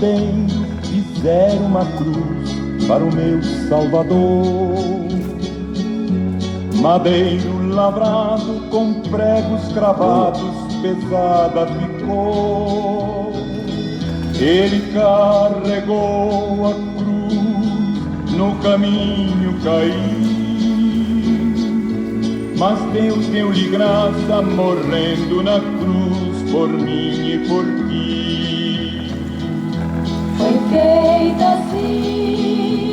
também fizeram uma cruz para o meu Salvador. Madeiro lavrado com pregos cravados, pesada ficou. Ele carregou a cruz, no caminho caiu. Mas Deus deu-lhe graça, morrendo na cruz, por mim e por ti. Foi feita assim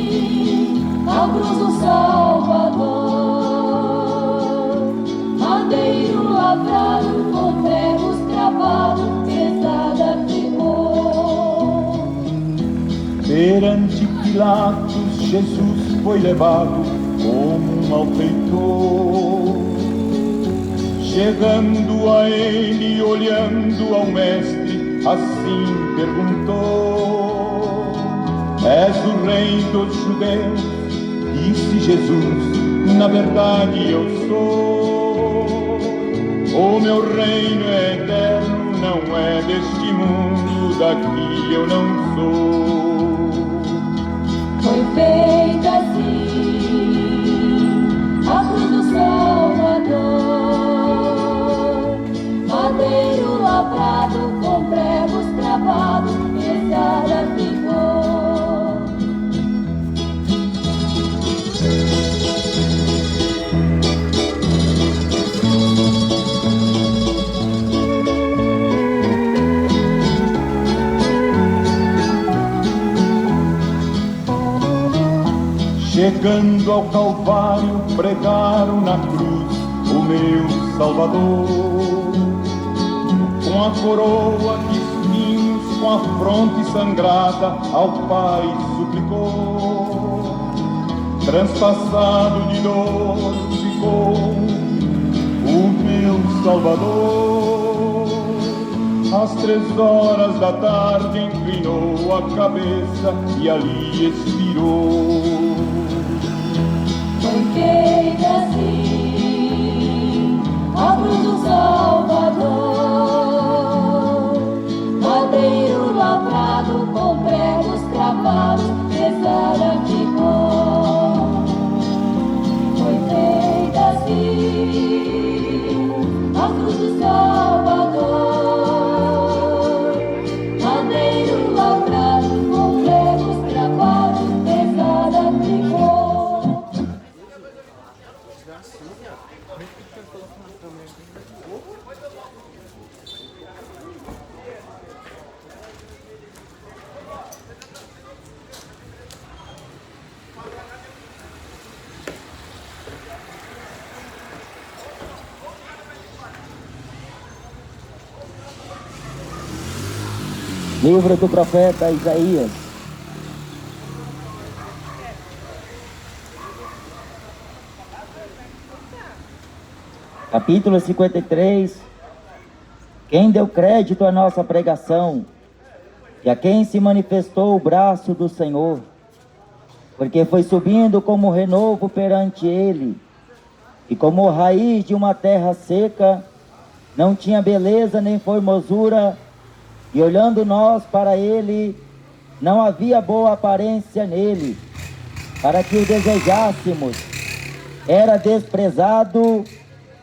a cruz do Salvador, madeiro lavrado com pregos cravados, pesada ficou. Perante Pilatos, Jesus foi levado como um malfeitor. Chegando a ele, olhando ao mestre, assim perguntou: És o rei dos judeus? Disse Jesus: na verdade eu sou. O meu reino é eterno, não é deste mundo, daqui eu não sou. Foi feita assim a cruz do Salvador, madeiro lavrado com pregos cravados, pesada ficou. Chegando ao Calvário, pregaram na cruz o meu Salvador. Com a coroa de espinhos, com a fronte sangrada, ao Pai suplicou. Transpassado de dor ficou o meu Salvador. Às 3 da tarde inclinou a cabeça e ali expirou. Foi feita assim a cruz do Salvador, madeiro lavrado com pregos cravados, pesada ficou. Foi feita assim a cruz do Salvador, madeiro lavrado com pregos cravados, pesada ficou. Livro do profeta Isaías. Capítulo 53. Quem deu crédito à nossa pregação e a quem se manifestou o braço do Senhor, porque foi subindo como renovo perante ele, e como raiz de uma terra seca, não tinha beleza nem formosura, e olhando nós para ele, não havia boa aparência nele, para que o desejássemos. Era desprezado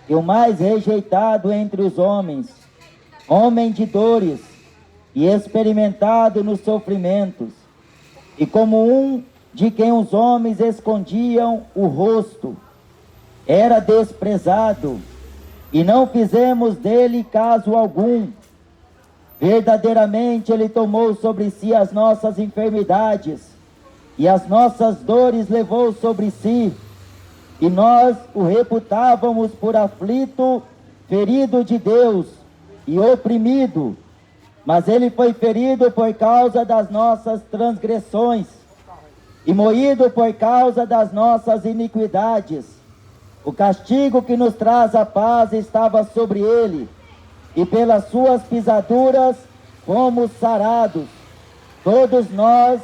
e o mais rejeitado entre os homens, homem de dores e experimentado nos sofrimentos, e como um de quem os homens escondiam o rosto. Era desprezado e não fizemos dele caso algum. Verdadeiramente ele tomou sobre si as nossas enfermidades e as nossas dores levou sobre si, e nós o reputávamos por aflito, ferido de Deus e oprimido. Mas ele foi ferido por causa das nossas transgressões e moído por causa das nossas iniquidades. O castigo que nos traz a paz estava sobre ele, e pelas suas pisaduras fomos sarados. Todos nós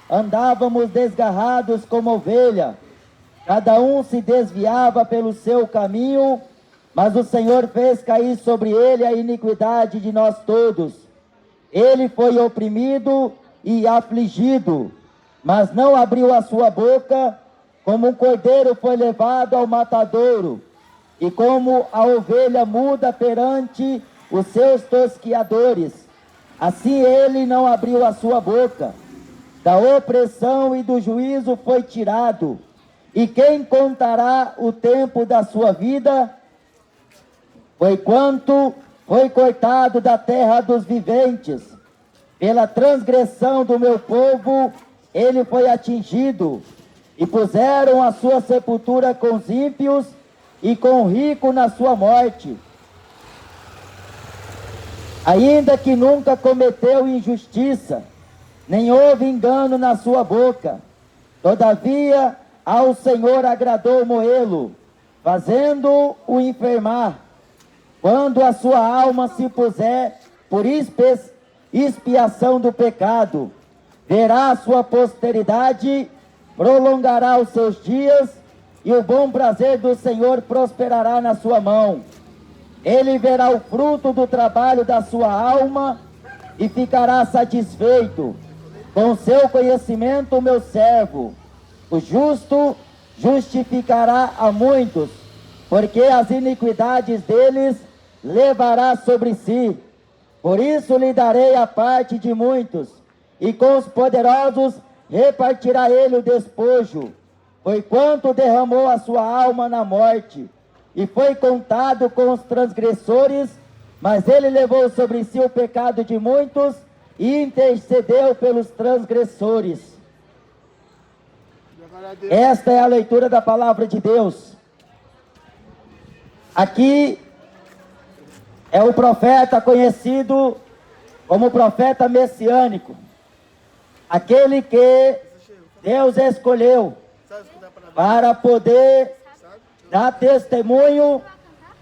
andávamos desgarrados como ovelha, cada um se desviava pelo seu caminho, mas o Senhor fez cair sobre ele a iniquidade de nós todos. Ele foi oprimido e afligido, mas não abriu a sua boca, como um cordeiro foi levado ao matadouro, e como a ovelha muda perante os seus tosquiadores, assim ele não abriu a sua boca. Da opressão e do juízo foi tirado. E quem contará o tempo da sua vida? Porquanto foi cortado da terra dos viventes. Pela transgressão do meu povo, ele foi atingido. E puseram a sua sepultura com os ímpios e com o rico na sua morte. Ainda que nunca cometeu injustiça, nem houve engano na sua boca. Todavia, ao Senhor agradou moê-lo, fazendo-o enfermar. Quando a sua alma se puser por expiação do pecado, verá a sua posteridade, prolongará os seus dias, e o bom prazer do Senhor prosperará na sua mão. Ele verá o fruto do trabalho da sua alma e ficará satisfeito. Com seu conhecimento, meu servo, o justo justificará a muitos, porque as iniquidades deles levará sobre si. Por isso lhe darei a parte de muitos, e com os poderosos repartirá ele o despojo, porquanto derramou a sua alma na morte, e foi contado com os transgressores, mas ele levou sobre si o pecado de muitos, e intercedeu pelos transgressores. Esta é a leitura da palavra de Deus. Aqui é o profeta conhecido como profeta messiânico, aquele que Deus escolheu para poder dar testemunho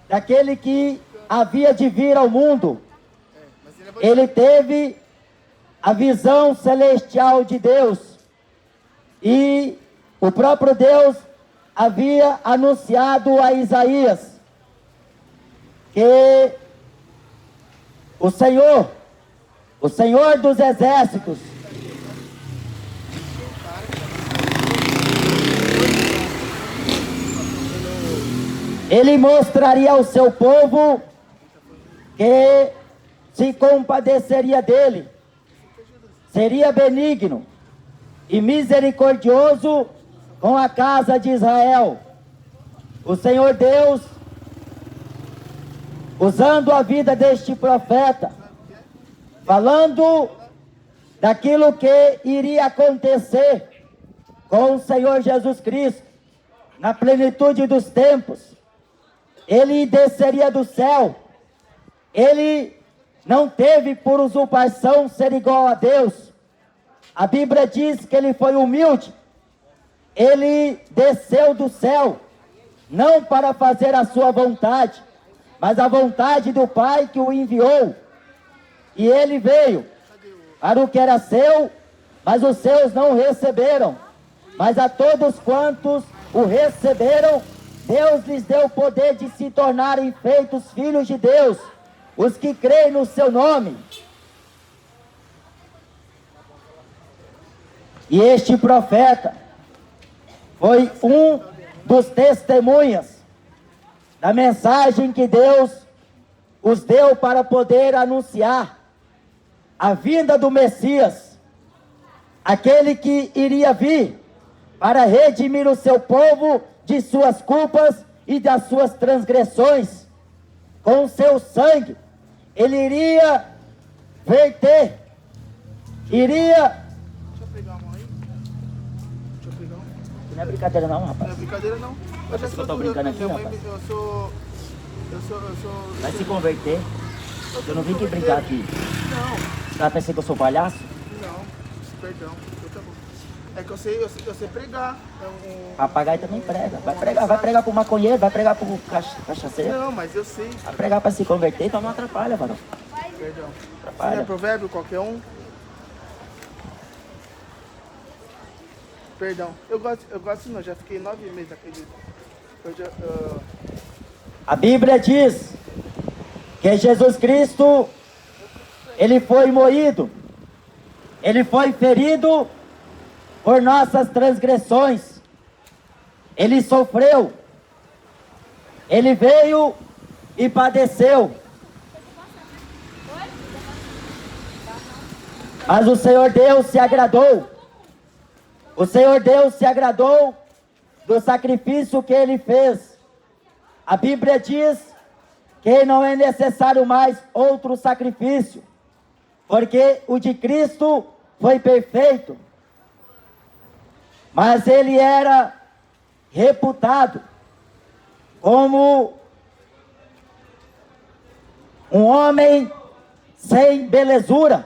daquele que havia de vir ao mundo. Ele teve a visão celestial de Deus, e o próprio Deus havia anunciado a Isaías que o Senhor dos exércitos, ele mostraria ao seu povo que se compadeceria dele, seria benigno e misericordioso com a casa de Israel. O Senhor Deus, usando a vida deste profeta, falando daquilo que iria acontecer com o Senhor Jesus Cristo, na plenitude dos tempos, ele desceria do céu. Ele não teve por usurpação ser igual a Deus. A Bíblia diz que ele foi humilde. Ele desceu do céu, não para fazer a sua vontade, mas a vontade do Pai que o enviou. E ele veio para o que era seu, mas os seus não receberam. Mas a todos quantos o receberam, Deus lhes deu o poder de se tornarem feitos filhos de Deus, os que creem no seu nome. E este profeta foi um dos testemunhas da mensagem que Deus os deu para poder anunciar a vinda do Messias, aquele que iria vir para redimir o seu povo de suas culpas e das suas transgressões. Com o seu sangue, ele iria verter, iria... Deixa eu pegar uma aí. Deixa eu pegar uma. Não é brincadeira não, rapaz. Não é brincadeira não. Eu já que eu tô brincando aqui, minha mãe, rapaz? eu sou... Vai se converter. Eu não vim aqui brincar aqui. Não, Os caras pensam que eu sou palhaço? não. Perdão. Tá bom. É que eu sei pregar. Papagaio também prega. Vai pregar pro maconheiro, vai pregar pro cachaceiro. Não, mas eu sei. Vai pregar pra se converter, então não atrapalha, mano. Perdão. Não é Atrapalha. provérbio qualquer um? Perdão. Eu gosto não, já fiquei 9 meses naquele... A Bíblia diz que Jesus Cristo, ele foi moído Ele foi ferido por nossas transgressões. Ele sofreu. Ele veio e padeceu. Mas o Senhor Deus se agradou. O Senhor Deus se agradou do sacrifício que Ele fez. A Bíblia diz que não é necessário mais outro sacrifício, porque o de Cristo foi perfeito. Mas Ele era reputado como um homem sem belezura,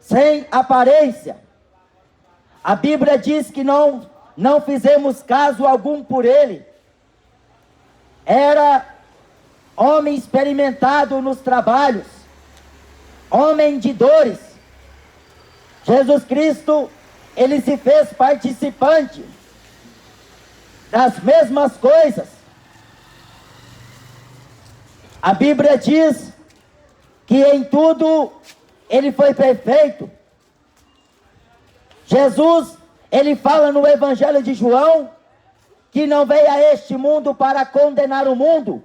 sem aparência. A Bíblia diz que não fizemos caso algum por ele. Era homem experimentado nos trabalhos, homem de dores. Jesus Cristo, ele se fez participante das mesmas coisas. A Bíblia diz que em tudo ele foi perfeito. Jesus, ele fala no Evangelho de João que não veio a este mundo para condenar o mundo,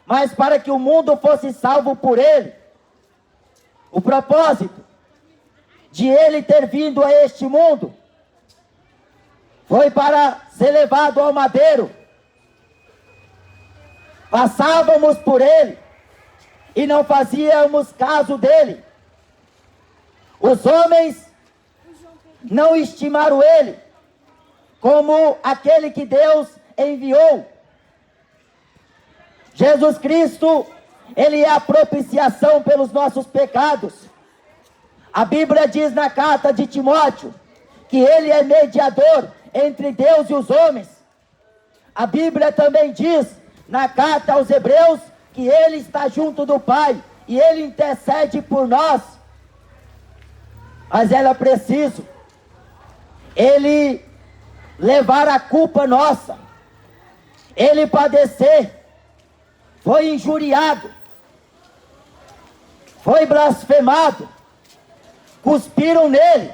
mas para que o mundo fosse salvo por ele. O propósito de ele ter vindo a este mundo foi para ser levado ao madeiro. Passávamos por ele e não fazíamos caso dele. Os homens não estimaram ele como aquele que Deus enviou. Jesus Cristo, ele é a propiciação pelos nossos pecados. A Bíblia diz na carta de Timóteo que ele é mediador entre Deus e os homens. A Bíblia também diz na carta aos Hebreus que ele está junto do Pai e ele intercede por nós. Mas era preciso ele levar a culpa nossa, ele padecer, foi injuriado, foi blasfemado, cuspiram nele,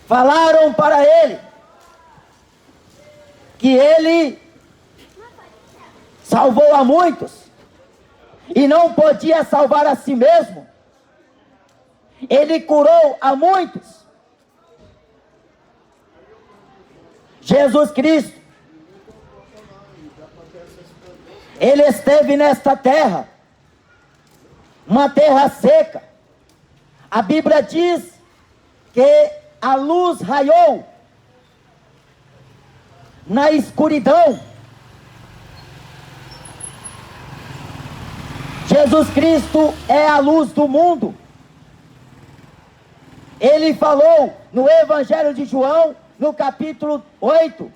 falaram para ele que ele salvou a muitos e não podia salvar a si mesmo. Ele curou a muitos. Jesus Cristo, ele esteve nesta terra, uma terra seca. A Bíblia diz que a luz raiou na escuridão. Jesus Cristo é a luz do mundo. Ele falou no Evangelho de João, no capítulo 8,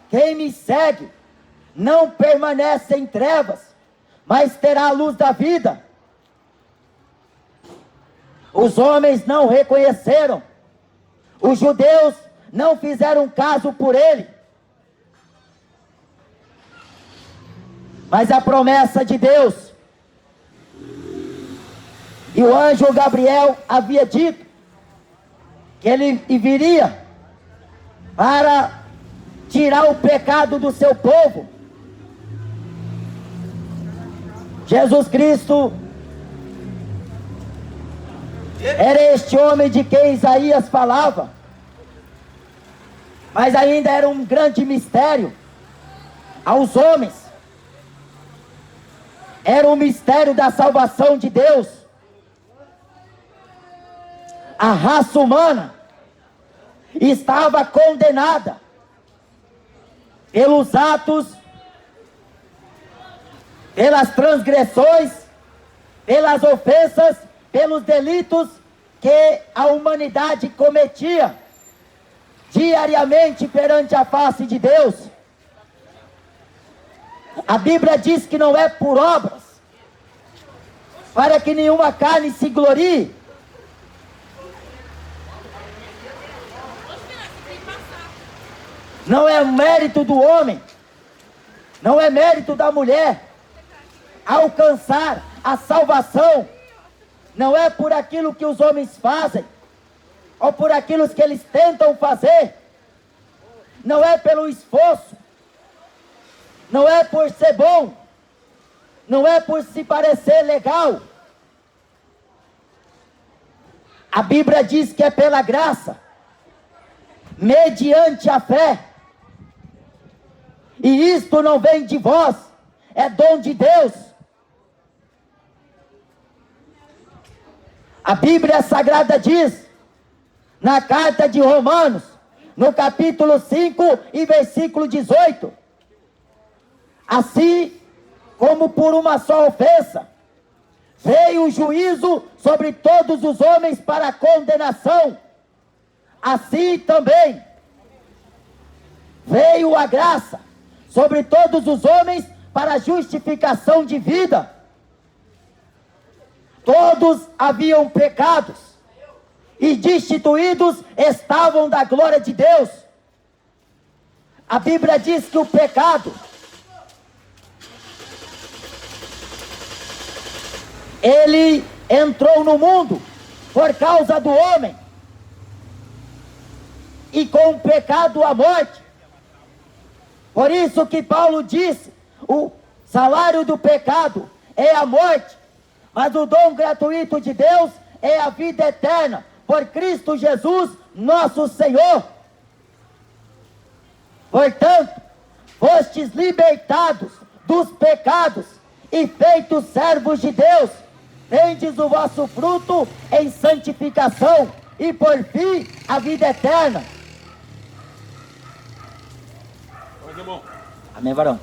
quem me segue não permanece em trevas, mas terá a luz da vida. Os homens não reconheceram, os judeus não fizeram caso por ele. Mas a promessa de Deus, e o anjo Gabriel havia dito que ele viria para tirar o pecado do seu povo. Jesus Cristo era este homem de quem Isaías falava, mas ainda era um grande mistério aos homens. Era o mistério da salvação de Deus. A raça humana estava condenada pelos atos, pelas transgressões, pelas ofensas, pelos delitos que a humanidade cometia diariamente perante a face de Deus. A Bíblia diz que não é por obras, para que nenhuma carne se glorie. Não é mérito do homem, não é mérito da mulher alcançar a salvação não é por aquilo que os homens fazem, ou por aquilo que eles tentam fazer, não é pelo esforço, não é por ser bom, não é por se parecer legal. A Bíblia diz que é pela graça, mediante a fé. E isto não vem de vós, é dom de Deus. A Bíblia Sagrada diz, na carta de Romanos, no capítulo 5 e versículo 18, assim como por uma só ofensa veio o juízo sobre todos os homens para condenação, assim também veio a graça sobre todos os homens para justificação de vida. Todos haviam pecados e destituídos estavam da glória de Deus. A Bíblia diz que o pecado, ele entrou no mundo por causa do homem, e com o pecado a morte. Por isso que Paulo disse, o salário do pecado é a morte, mas o dom gratuito de Deus é a vida eterna, por Cristo Jesus, nosso Senhor. Portanto, fostes libertados dos pecados e feitos servos de Deus, tendes o vosso fruto em santificação e por fim a vida eterna. Amém, varão?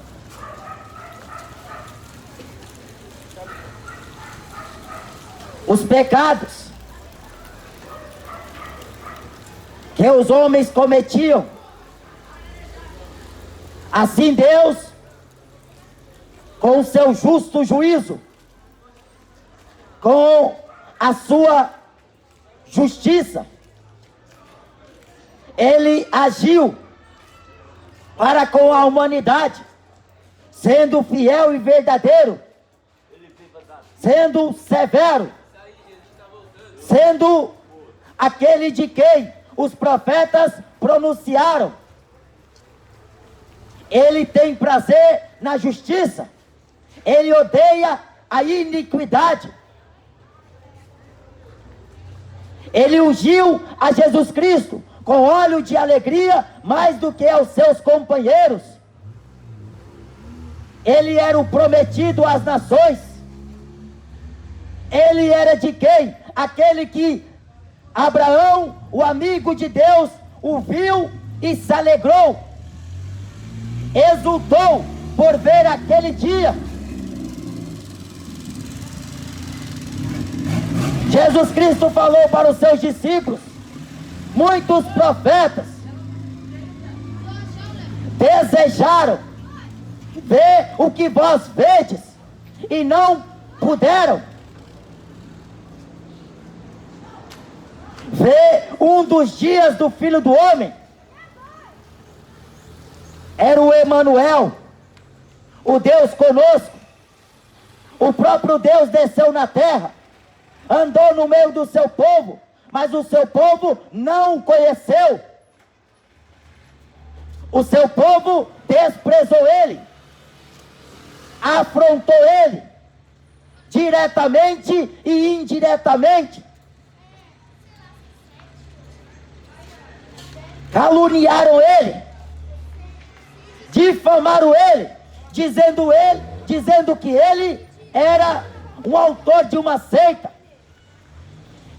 Os pecados que os homens cometiam, assim Deus, com o seu justo juízo, com a sua justiça, Ele agiu para com a humanidade, sendo fiel e verdadeiro, sendo severo, sendo aquele de quem os profetas pronunciaram. Ele tem prazer na justiça, ele odeia a iniquidade. Ele ungiu a Jesus Cristo com óleo de alegria mais do que aos seus companheiros. Ele era o prometido às nações. Ele era de quem? Aquele que Abraão, o amigo de Deus, o viu e se alegrou, exultou por ver aquele dia. Jesus Cristo falou para os seus discípulos: muitos profetas desejaram ver o que vós vedes e não puderam ver um dos dias do Filho do Homem. Era o Emanuel, o Deus conosco. O próprio Deus desceu na terra, andou no meio do seu povo, mas o seu povo não o conheceu. O seu povo desprezou ele, afrontou ele, diretamente e indiretamente. Caluniaram ele, difamaram ele, dizendo que ele era um autor de uma seita,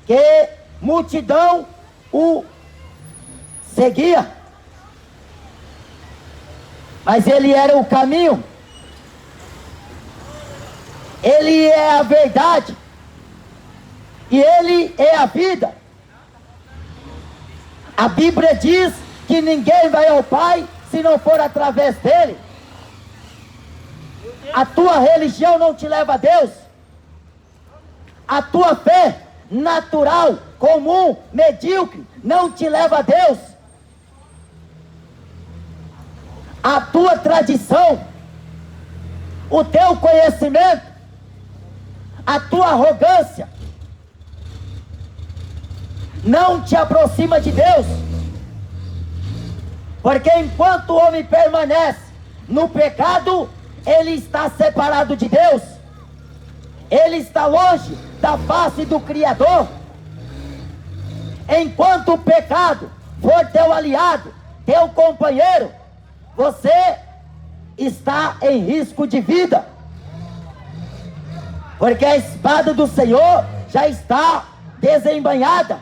que multidão o seguia, mas ele era o caminho, ele é a verdade, e ele é a vida. A Bíblia diz que ninguém vai ao Pai se não for através dele. A tua religião não te leva a Deus. A tua fé natural, comum, medíocre, não te leva a Deus. A tua tradição, o teu conhecimento, a tua arrogância, não te aproxima de Deus. Porque enquanto o homem permanece no pecado, ele está separado de Deus. Ele está longe da face do Criador. Enquanto o pecado for teu aliado, teu companheiro, você está em risco de vida. Porque a espada do Senhor já está desembainhada.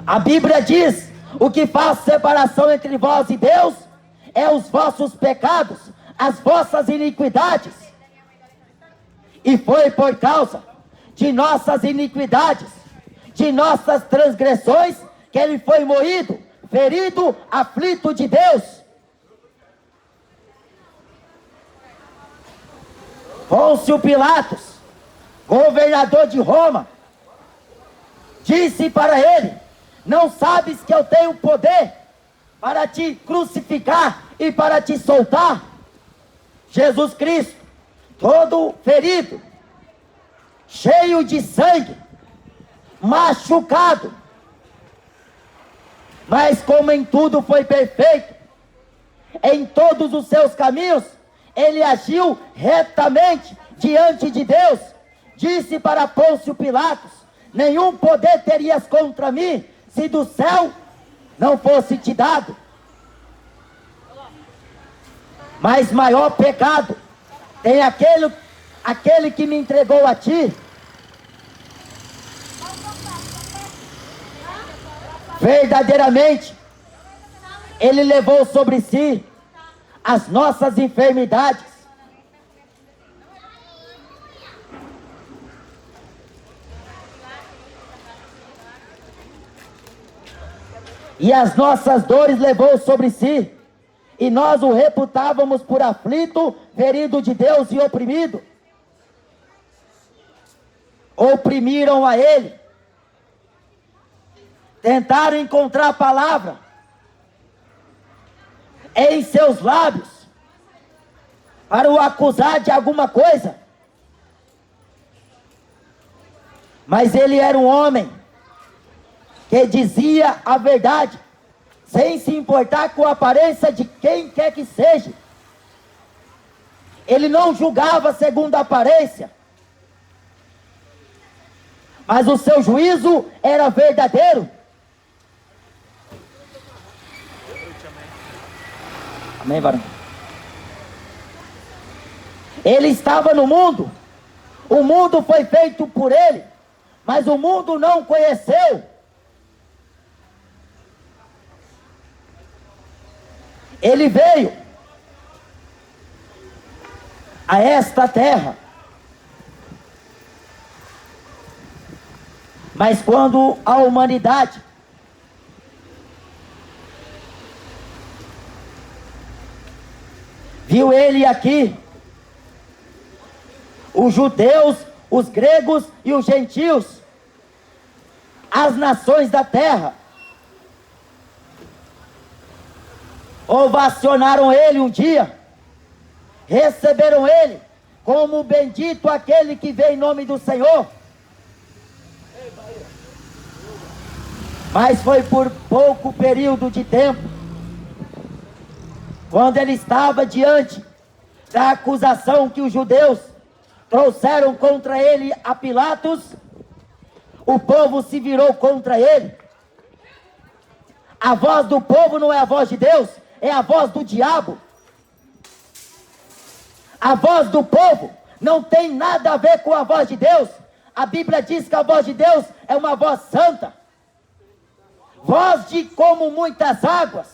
A Bíblia diz: o que faz separação entre vós e Deus é os vossos pecados, as vossas iniquidades. E foi por causa de nossas iniquidades, de nossas transgressões, que ele foi moído, ferido, aflito de Deus. Pôncio Pilatos, governador de Roma, disse para ele: não sabes que eu tenho poder para te crucificar e para te soltar? Jesus Cristo, todo ferido, cheio de sangue, machucado, mas como em tudo foi perfeito, em todos os seus caminhos, ele agiu retamente diante de Deus. Disse para Pôncio Pilatos: nenhum poder terias contra mim, se do céu não fosse te dado. Mas maior pecado tem aquele que me entregou a ti. Verdadeiramente, ele levou sobre si as nossas enfermidades. E as nossas dores levou sobre si. E nós o reputávamos por aflito, ferido de Deus e oprimido. Oprimiram a ele. Tentaram encontrar a palavra em seus lábios para o acusar de alguma coisa. Mas ele era um homem que dizia a verdade, sem se importar com a aparência de quem quer que seja. Ele não julgava segundo a aparência, mas o seu juízo era verdadeiro. Amém, varão? Ele estava no mundo, o mundo foi feito por ele, mas o mundo não conheceu. Ele veio a esta terra, mas quando a humanidade viu ele aqui, os judeus, os gregos e os gentios, as nações da terra, ovacionaram ele um dia, receberam ele como bendito aquele que vem em nome do Senhor. Mas foi por pouco período de tempo. Quando ele estava diante da acusação que os judeus trouxeram contra ele a Pilatos, o povo se virou contra ele. A voz do povo não é a voz de Deus, é a voz do diabo. A voz do povo não tem nada a ver com a voz de Deus. A Bíblia diz que a voz de Deus é uma voz santa, voz de como muitas águas,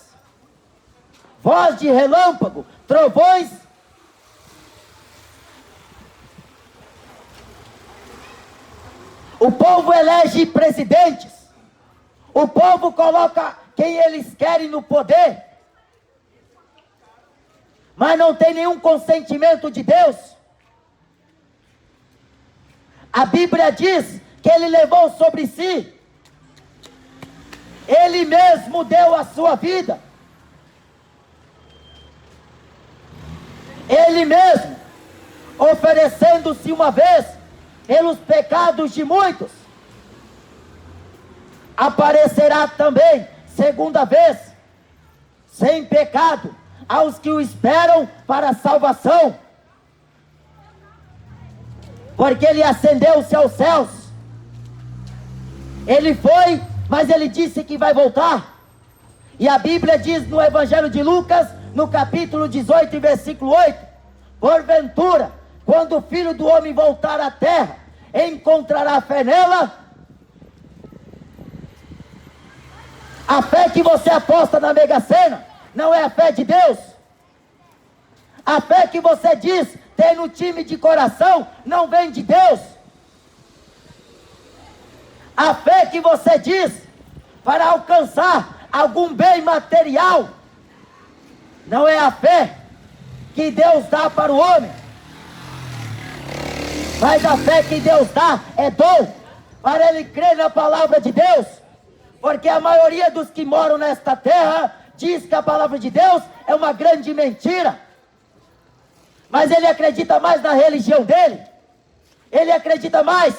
voz de relâmpago, trovões. O povo elege presidentes, o povo coloca quem eles querem no poder, mas não tem nenhum consentimento de Deus. A Bíblia diz que ele levou sobre si, ele mesmo deu a sua vida, ele mesmo oferecendo-se uma vez pelos pecados de muitos, aparecerá também, segunda vez, sem pecado, aos que o esperam para a salvação. Porque ele ascendeu-se aos céus. Ele foi, mas ele disse que vai voltar. E a Bíblia diz no Evangelho de Lucas, no capítulo 18, versículo 8: porventura, quando o Filho do Homem voltar à terra, encontrará fé nela? A fé que você aposta na Mega Sena não é a fé de Deus. A fé que você diz ter no time de coração não vem de Deus. A fé que você diz para alcançar algum bem material não é a fé que Deus dá para o homem. Mas a fé que Deus dá é dom para ele crer na palavra de Deus. Porque a maioria dos que moram nesta terra diz que a palavra de Deus é uma grande mentira. Mas ele acredita mais na religião dele. Ele acredita mais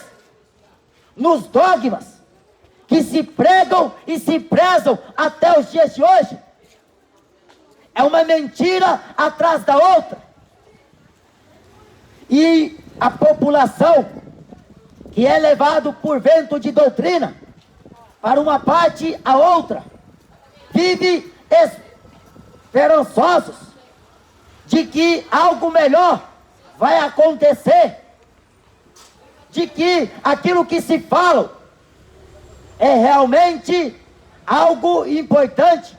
nos dogmas que se pregam e se prezam até os dias de hoje. É uma mentira atrás da outra. E a população que é levado por vento de doutrina para uma parte a outra, vive esperançosos de que algo melhor vai acontecer, de que aquilo que se fala é realmente algo importante.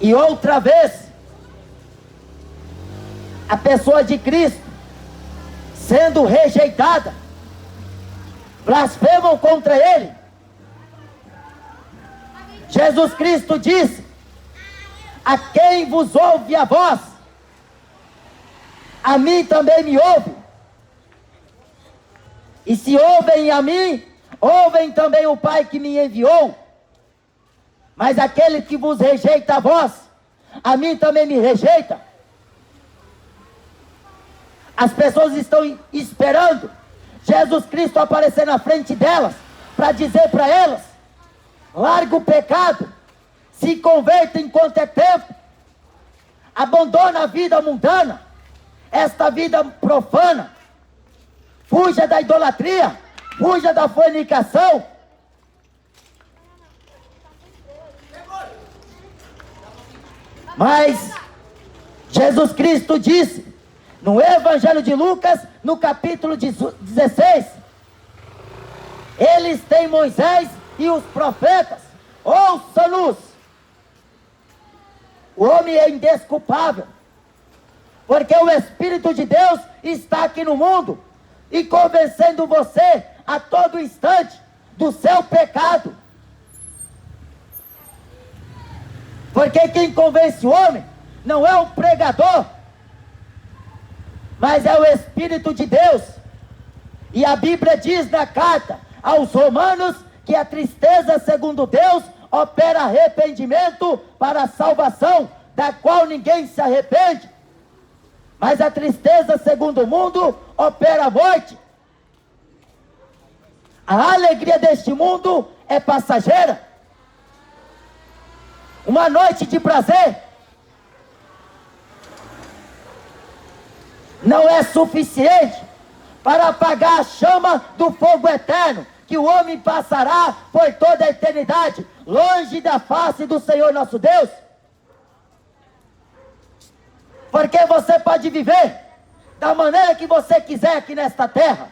E outra vez, a pessoa de Cristo sendo rejeitada, blasfemam contra ele. Jesus Cristo disse: a quem vos ouve a voz, a mim também me ouve. E se ouvem a mim, ouvem também o Pai que me enviou. Mas aquele que vos rejeita a vós, a mim também me rejeita. As pessoas estão esperando Jesus Cristo aparecer na frente delas, para dizer para elas: larga o pecado, se converta enquanto é tempo, abandona a vida mundana, esta vida profana, fuja da idolatria, fuja da fornicação. Mas Jesus Cristo disse no Evangelho de Lucas, no capítulo 16: eles têm Moisés e os profetas, ouçam-nos. O homem é indesculpável, porque o Espírito de Deus está aqui no mundo e convencendo você a todo instante do seu pecado. Porque quem convence o homem não é o pregador, mas é o Espírito de Deus. E a Bíblia diz na carta aos Romanos que a tristeza, segundo Deus, opera arrependimento para a salvação, da qual ninguém se arrepende. Mas a tristeza, segundo o mundo, opera a morte. A alegria deste mundo é passageira. Uma noite de prazer não é suficiente para apagar a chama do fogo eterno, que o homem passará por toda a eternidade, longe da face do Senhor nosso Deus. Porque você pode viver da maneira que você quiser aqui nesta terra,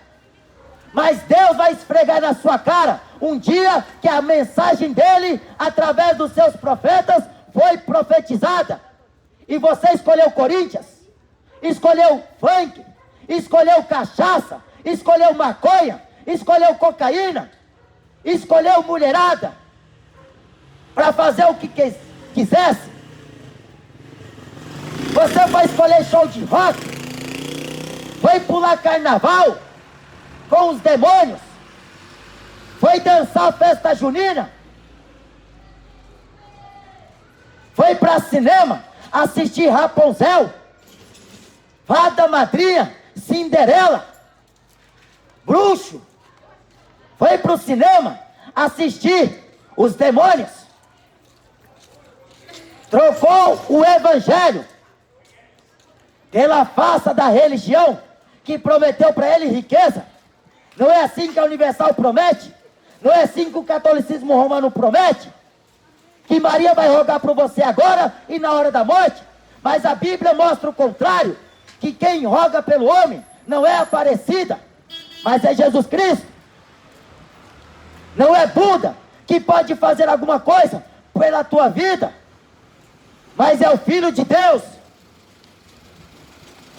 mas Deus vai esfregar na sua cara um dia que a mensagem dele, através dos seus profetas, foi profetizada. E você escolheu Corinthians, escolheu funk, escolheu cachaça, escolheu maconha, escolheu cocaína, escolheu mulherada, para fazer o que quisesse. Você foi escolher show de rock, foi pular carnaval com os demônios, foi dançar festa junina, foi para cinema assistir Rapunzel, Fada Madrinha, Cinderela, bruxo, foi para o cinema assistir os demônios, trocou o evangelho pela farsa da religião que prometeu para ele riqueza. Não é assim que a Universal promete? Não é assim que o catolicismo romano promete? Que Maria vai rogar por você agora e na hora da morte? Mas a Bíblia mostra o contrário, que quem roga pelo homem não é Aparecida, mas é Jesus Cristo. Não é Buda que pode fazer alguma coisa pela tua vida, mas é o Filho de Deus.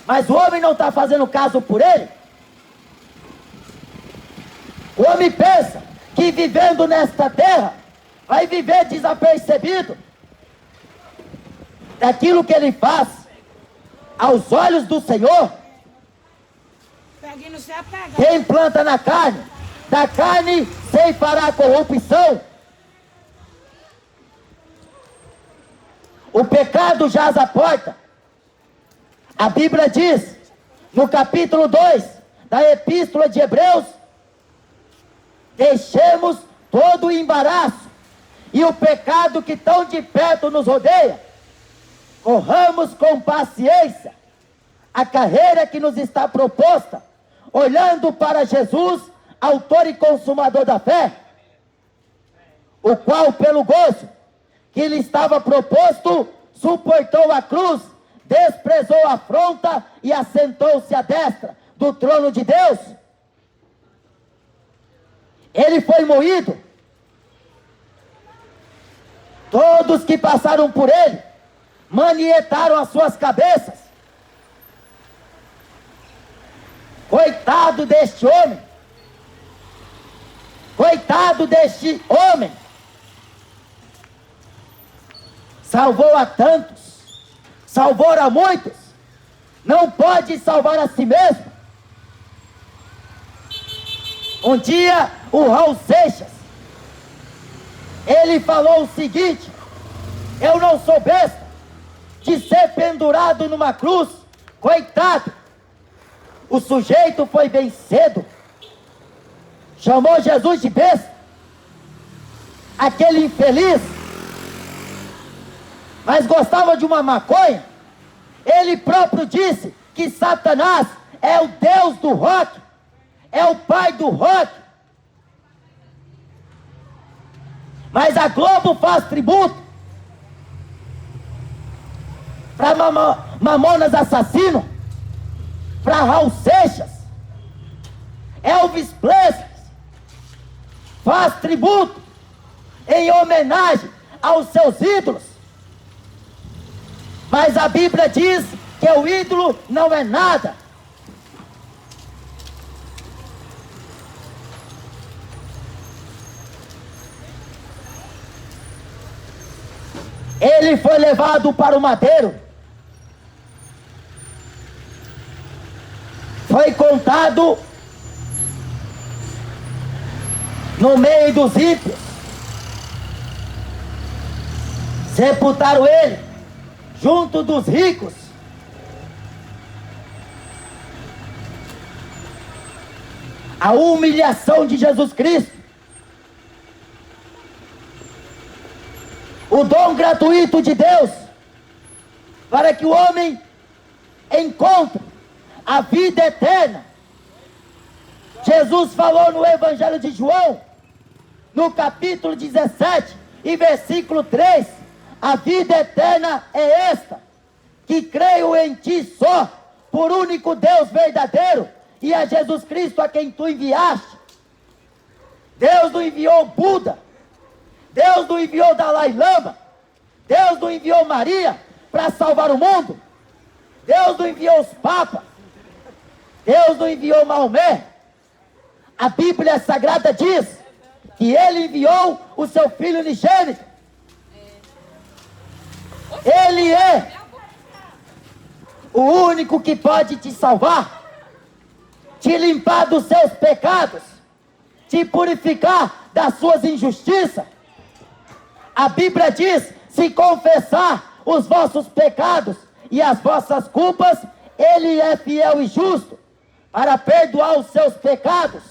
Mas o homem não está fazendo caso por ele. O homem pensa que vivendo nesta terra vai viver desapercebido daquilo que ele faz aos olhos do Senhor. Quem planta na carne, da carne ceifará a corrupção. O pecado jaz à porta. A Bíblia diz, no capítulo 2 da Epístola de Hebreus, deixemos todo o embaraço e o pecado que tão de perto nos rodeia. Corramos com paciência a carreira que nos está proposta, olhando para Jesus, autor e consumador da fé, o qual, pelo gozo que lhe estava proposto, suportou a cruz, desprezou a afronta e assentou-se à destra do trono de Deus. Ele foi moído. Todos que passaram por ele manietaram as suas cabeças. Coitado deste homem. Coitado deste homem. Salvou a tantos, salvou a muitos, não pode salvar a si mesmo. Um dia o Raul Seixas, ele falou o seguinte: eu não sou besta de ser pendurado numa cruz. Coitado, o sujeito foi bem cedo, chamou Jesus de besta, aquele infeliz, mas gostava de uma maconha. Ele próprio disse que Satanás é o Deus do rock, é o pai do rock. Mas a Globo faz tributo para Mamonas Assassino, para Raul Seixas, Elvis Presley, faz tributo em homenagem aos seus ídolos. Mas a Bíblia diz que o ídolo não é nada. Ele foi levado para o madeiro. Foi contado no meio dos ímpios. Sepultaram ele junto dos ricos. A humilhação de Jesus Cristo, o dom gratuito de Deus, para que o homem encontre a vida eterna. Jesus falou no Evangelho de João, no capítulo 17 e versículo 3, a vida eterna é esta, que creio em ti só, por único Deus verdadeiro, e a Jesus Cristo a quem tu enviaste. Deus não enviou Buda, Deus não enviou Dalai Lama, Deus não enviou Maria para salvar o mundo, Deus não enviou os papas, Deus não enviou Maomé. A Bíblia Sagrada diz que ele enviou o seu Filho unigênito. Ele é o único que pode te salvar, te limpar dos seus pecados, te purificar das suas injustiças. A Bíblia diz: se confessar os vossos pecados e as vossas culpas, Ele é fiel e justo para perdoar os seus pecados.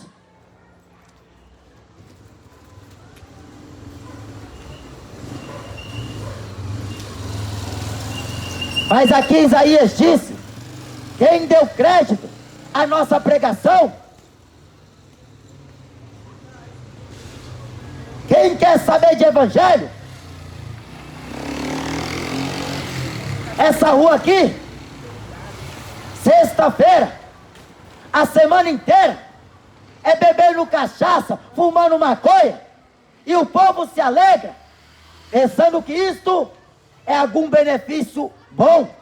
Mas aqui Isaías disse: quem deu crédito à nossa pregação? Quem quer saber de evangelho? Essa rua aqui, sexta-feira, a semana inteira, é bebendo cachaça, fumando maconha, e o povo se alegra, pensando que isto é algum benefício bom.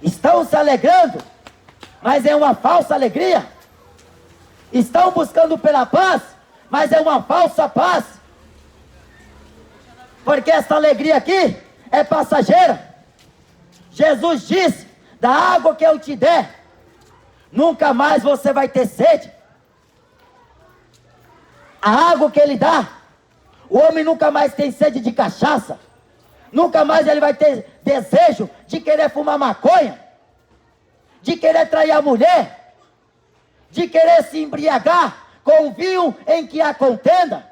Estão se alegrando, mas é uma falsa alegria. Estão buscando pela paz, mas é uma falsa paz. Porque essa alegria aqui é passageira. Jesus disse: da água que eu te der, nunca mais você vai ter sede. A água que ele dá, o homem nunca mais tem sede de cachaça. Nunca mais ele vai ter desejo de querer fumar maconha, de querer trair a mulher, de querer se embriagar com o vinho em que há contenda.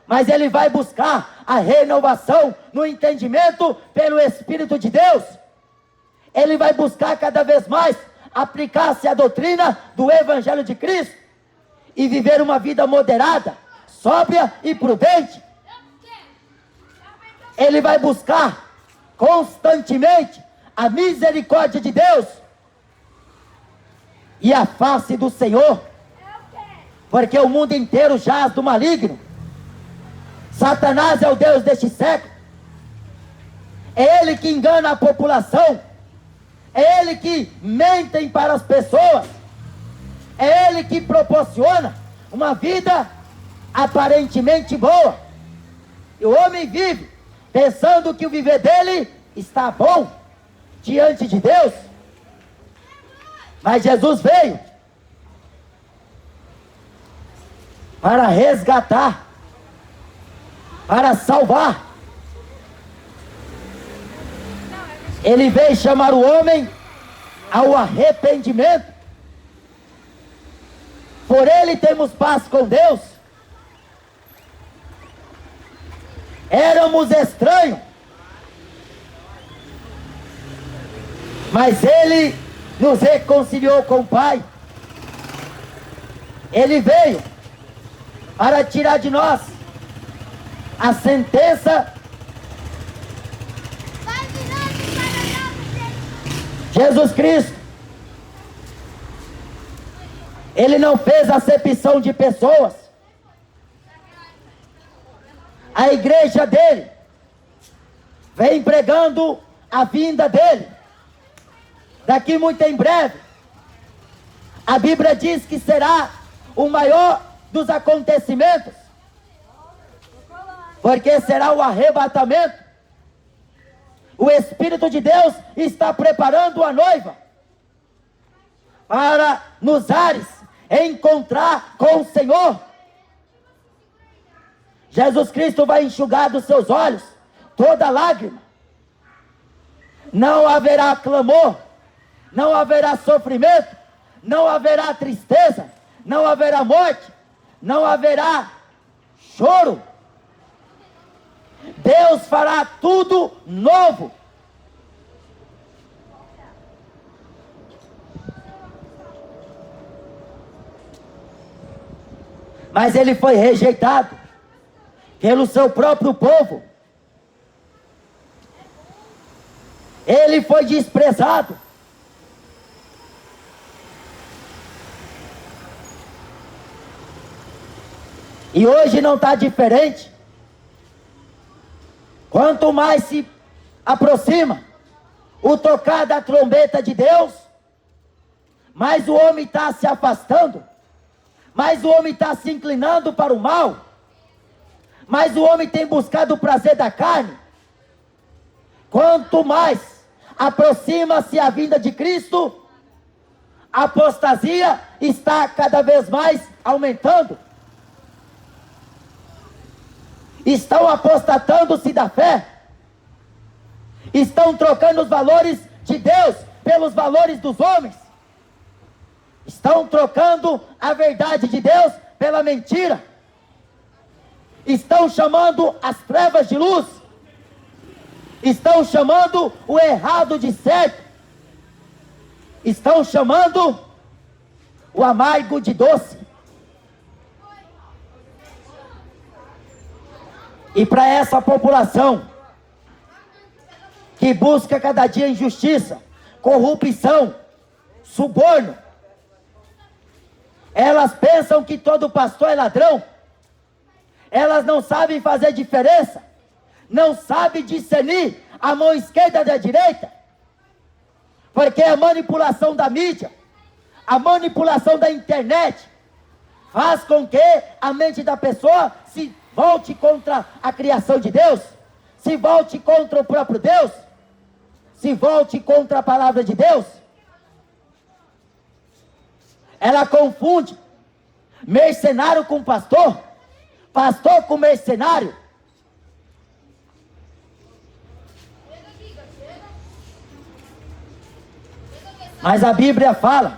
Mas ele vai buscar a renovação no entendimento pelo Espírito de Deus. Ele vai buscar cada vez mais aplicar-se à doutrina do Evangelho de Cristo e viver uma vida moderada, sóbria e prudente. Ele vai buscar constantemente a misericórdia de Deus e a face do Senhor, porque o mundo inteiro jaz do maligno. Satanás é o Deus deste século. É ele que engana a população. É ele que mente para as pessoas. É ele que proporciona uma vida aparentemente boa. E o homem vive pensando que o viver dele está bom diante de Deus. Mas Jesus veio para resgatar, para salvar. Ele veio chamar o homem ao arrependimento. Por ele temos paz com Deus. Éramos estranhos, mas ele nos reconciliou com o Pai. Ele veio para tirar de nós a sentença. Jesus Cristo, ele não fez acepção de pessoas. A igreja dele vem pregando a vinda dele. Daqui muito em breve, a Bíblia diz que será o maior dos acontecimentos, porque será o arrebatamento. O Espírito de Deus está preparando a noiva para nos ares encontrar com o Senhor. Jesus Cristo vai enxugar dos seus olhos toda lágrima. Não haverá clamor, não haverá sofrimento, não haverá tristeza, não haverá morte, não haverá choro. Deus fará tudo novo. Mas ele foi rejeitado pelo seu próprio povo. Ele foi desprezado. E hoje não está diferente. Quanto mais se aproxima o tocar da trombeta de Deus, mais o homem está se afastando, mais o homem está se inclinando para o mal, mais o homem tem buscado o prazer da carne. Quanto mais aproxima-se a vinda de Cristo, a apostasia está cada vez mais aumentando. Estão apostatando-se da fé. Estão trocando os valores de Deus pelos valores dos homens. Estão trocando a verdade de Deus pela mentira. Estão chamando as trevas de luz. Estão chamando o errado de certo. Estão chamando o amargo de doce. E para essa população que busca cada dia injustiça, corrupção, suborno, elas pensam que todo pastor é ladrão. Elas não sabem fazer diferença, não sabem discernir a mão esquerda da direita, porque a manipulação da mídia, a manipulação da internet, faz com que a mente da pessoa se volte contra a criação de Deus, se volte contra o próprio Deus, se volte contra a palavra de Deus. Ela confunde mercenário com pastor, pastor com mercenário. Mas a Bíblia fala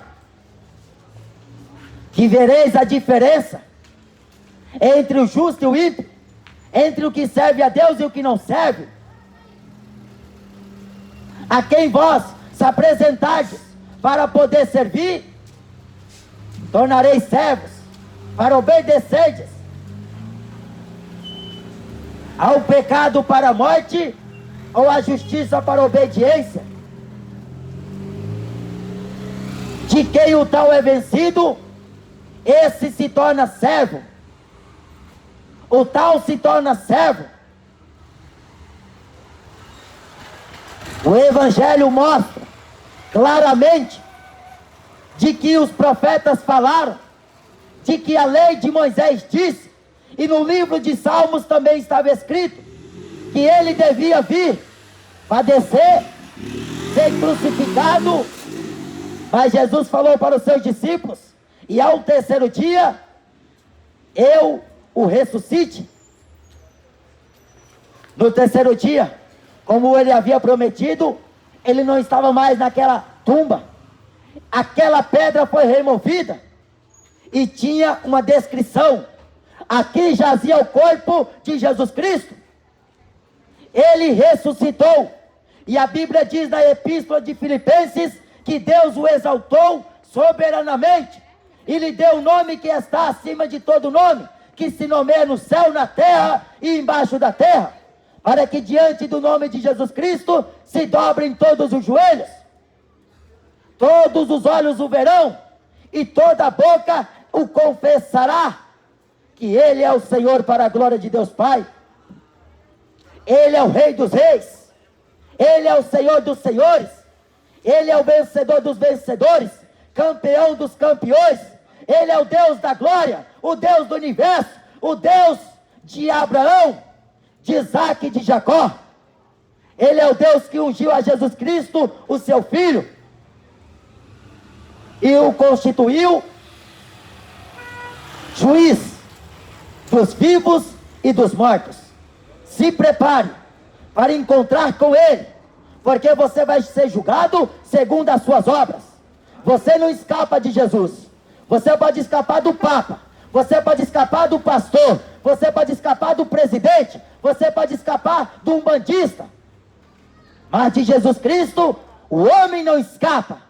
que vereis a diferença entre o justo e o ímpio, entre o que serve a Deus e o que não serve. A quem vós se apresentardes para poder servir, tornareis servos para obedecerdes. Ao pecado para a morte, ou à justiça para a obediência. De quem o tal é vencido, esse se torna servo. O tal se torna servo. O Evangelho mostra claramente de que os profetas falaram, de que a lei de Moisés disse, e no livro de Salmos também estava escrito, que ele devia vir, padecer, ser crucificado. Mas Jesus falou para os seus discípulos, e ao terceiro dia, eu o ressuscite. No terceiro dia, como ele havia prometido, ele não estava mais naquela tumba. Aquela pedra foi removida, e tinha uma descrição. Aqui jazia o corpo de Jesus Cristo. Ele ressuscitou. E a Bíblia diz na Epístola de Filipenses que Deus o exaltou soberanamente e lhe deu o nome que está acima de todo nome, que se nomeia no céu, na terra e embaixo da terra, para que diante do nome de Jesus Cristo se dobrem todos os joelhos, todos os olhos o verão e toda a boca o confessará, que Ele é o Senhor, para a glória de Deus Pai. Ele é o Rei dos Reis, Ele é o Senhor dos Senhores, Ele é o vencedor dos vencedores, campeão dos campeões. Ele é o Deus da glória, o Deus do universo, o Deus de Abraão, de Isaac e de Jacó. Ele é o Deus que ungiu a Jesus Cristo, o seu Filho, e o constituiu juiz dos vivos e dos mortos. Se prepare para encontrar com Ele, porque você vai ser julgado segundo as suas obras. Você não escapa de Jesus. Você pode escapar do Papa, você pode escapar do pastor, você pode escapar do presidente, você pode escapar do umbandista, mas de Jesus Cristo o homem não escapa.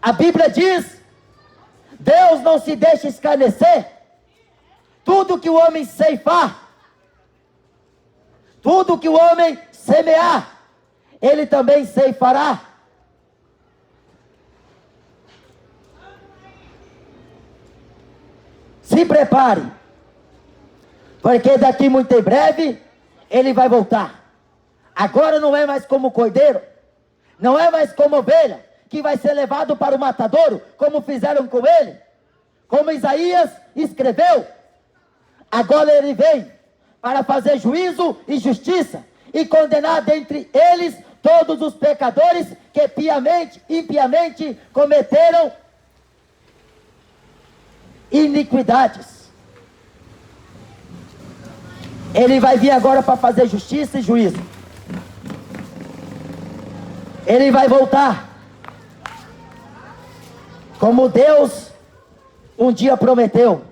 A Bíblia diz: Deus não se deixa escarnecer. Tudo que o homem ceifar, tudo que o homem semear, ele também ceifará. Se prepare, porque daqui muito em breve ele vai voltar. Agora não é mais como cordeiro, não é mais como ovelha, que vai ser levado para o matadouro, como fizeram com ele, como Isaías escreveu. Agora ele vem para fazer juízo e justiça, e condenar dentre eles todos os pecadores que impiamente cometeram iniquidades. Ele vai vir agora para fazer justiça e juízo. Ele vai voltar. como Deus um dia prometeu.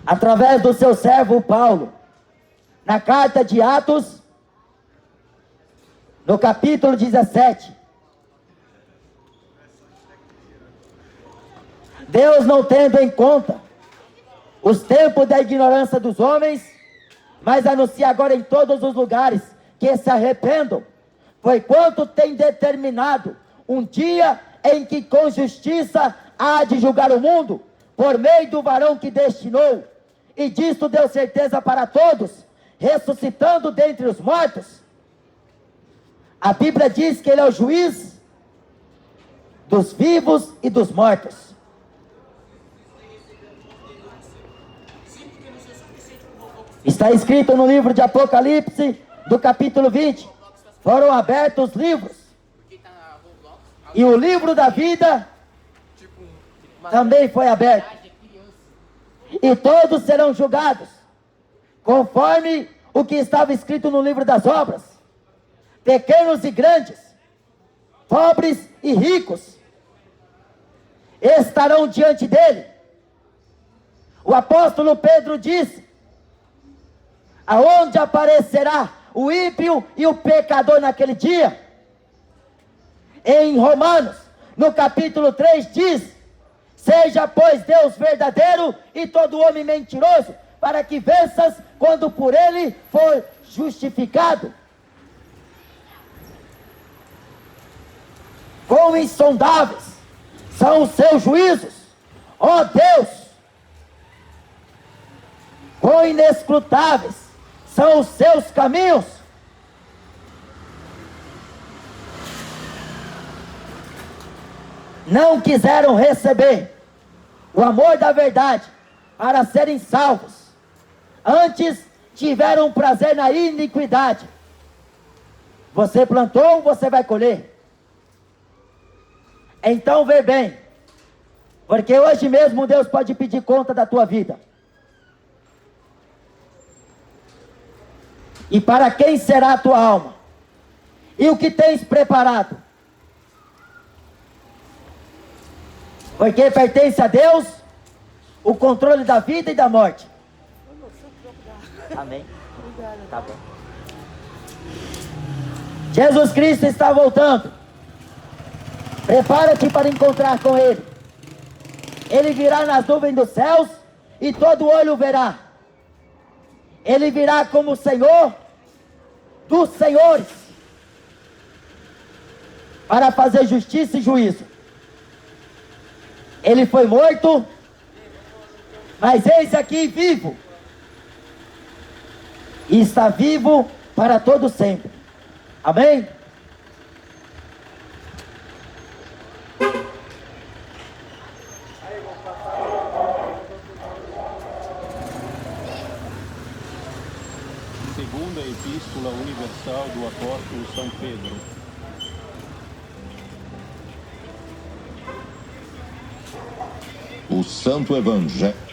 Através do seu servo Paulo, na carta de Atos, no capítulo 17. Deus, não tendo em conta os tempos da ignorância dos homens, mas anuncia agora em todos os lugares que se arrependam, porquanto tem determinado um dia em que com justiça há de julgar o mundo, por meio do varão que destinou, e disto deu certeza para todos, ressuscitando dentre os mortos. A Bíblia diz que ele é o juiz dos vivos e dos mortos. Está escrito no livro de Apocalipse, do capítulo 20, foram abertos os livros, e o livro da vida também foi aberto, e todos serão julgados, conforme o que estava escrito no livro das obras, pequenos e grandes, pobres e ricos, estarão diante dele. O apóstolo Pedro disse: aonde aparecerá o ímpio e o pecador naquele dia? Em Romanos, no capítulo 3, diz: seja, pois, Deus verdadeiro e todo homem mentiroso, para que venças quando por ele for justificado. Quão insondáveis são os seus juízos, ó Deus! Quão inescrutáveis são os seus caminhos! Não quiseram receber o amor da verdade para serem salvos. Antes tiveram prazer na iniquidade. Você plantou, você vai colher. Então vê bem, porque hoje mesmo Deus pode pedir conta da tua vida. E para quem será a tua alma? E o que tens preparado? Porque pertence a Deus o controle da vida e da morte. Amém? Tá bom. Jesus Cristo está voltando. Prepara-te para encontrar com Ele. Ele virá nas nuvens dos céus e todo olho o verá. Ele virá como o Senhor dos senhores, para fazer justiça e juízo. Ele foi morto, mas eis aqui vivo, e está vivo para todo sempre. Amém? Segunda Epístola Universal do Apóstolo São Pedro. O Santo Evangelho.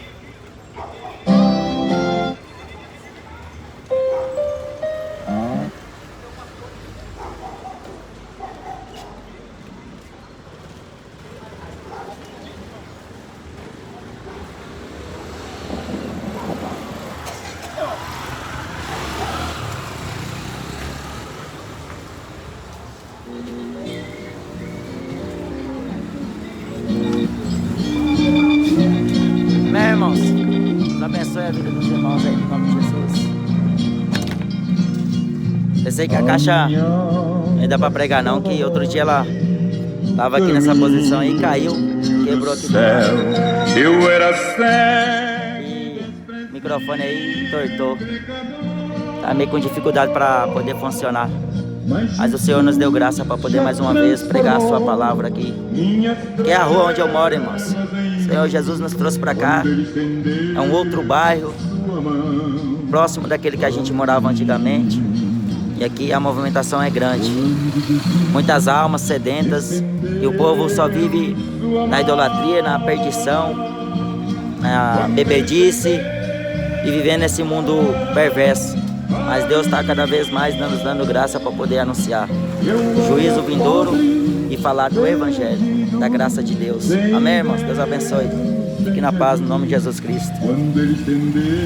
Irmãos, Deus abençoe a vida dos irmãos aí, no nome de Jesus. Pensei que a caixa não dá pra pregar não, que outro dia ela tava aqui nessa posição aí, caiu, quebrou aqui. Eu era cego. E o microfone aí entortou. Tá meio com dificuldade para poder funcionar. Mas o Senhor nos deu graça para poder mais uma vez pregar a sua palavra aqui. Que é a rua onde eu moro, irmãos. O Senhor Jesus nos trouxe para cá. É um outro bairro, próximo daquele que a gente morava antigamente. E aqui a movimentação é grande. Muitas almas sedentas. E o povo só vive na idolatria, na perdição, na bebedice e vivendo nesse mundo perverso. mas Deus está cada vez mais nos dando graça para poder anunciar o juízo vindouro e falar do Evangelho, da graça de Deus. Amém, irmãos? Deus abençoe. Fique na paz, no nome de Jesus Cristo. Quando ele estender